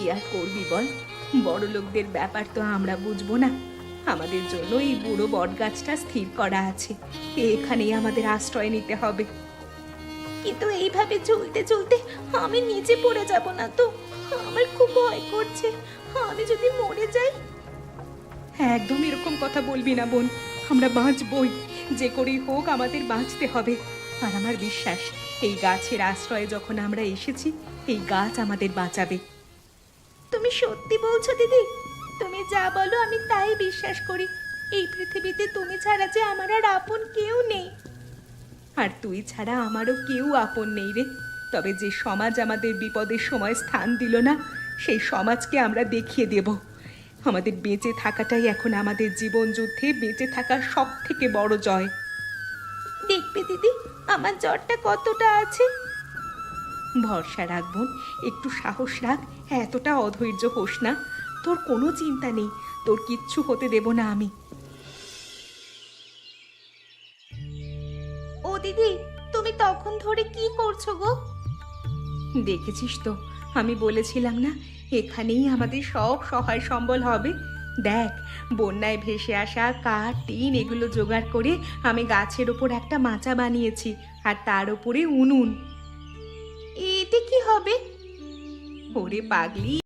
কি আর করবি বল, বড় লোকদের ব্যাপার তো আমরা বুঝবো না। আমাদের জন্য এই বুড়ো বটগাছটা স্থির করা আছে, এখানেই আমাদের আশ্রয় নিতে হবে। কিন্তু এইভাবে চলতে চলতে আমি নিচে পড়ে যাব না তো? আমার খুব ভয় করছে, আমি যদি মরে যাই। একদম এরকম কথা বলবি না বোন, আমরা বাঁচবই, যে করেই হোক আমাদের বাঁচতে হবে। আর আমার বিশ্বাস, এই গাছের আশ্রয়ে যখন আমরা এসেছি, এই গাছ আমাদের বাঁচাবে। তুমি সত্যি বলছো দিদি? তুমি যা বলো আমি তাই বিশ্বাস করি। এই পৃথিবীতে তুমি ছাড়া যে আমার আর আপন কেউ নেই। আর তুই ছাড়া আমারও কেউ আপন নেই রে। তবে যে সমাজ আমাদের বিপদের সময় স্থান দিল না, সেই সমাজকে আমরা দেখিয়ে দেব। আমাদের বেঁচে থাকাটাই এখন আমাদের জীবন যুদ্ধে বেঁচে থাকার সব থেকে বড় জয়। দেখবে দিদি, আমার জ্বরটা কতটা আছে। ভরসা রাখ বোন, একটু সাহস রাখ, এতটা অধৈর্য হোস না। তোর কোনো চিন্তা নেই, তোর কিচ্ছু হতে দেব না আমি। ও দিদি, তুমি তখন ধরে কি করছো গো? দেখেছিস তো, আমি বলেছিলাম না, এখানেই আমাদের সব সহায় সম্বল হবে। দেখ, বন্যায় ভেসে আসা কাঠ, টিন এগুলো জোগাড় করে আমি গাছের ওপর একটা মাচা বানিয়েছি, আর তার উপরে উনুন। এতে কি হবে? ওরে পাগলি,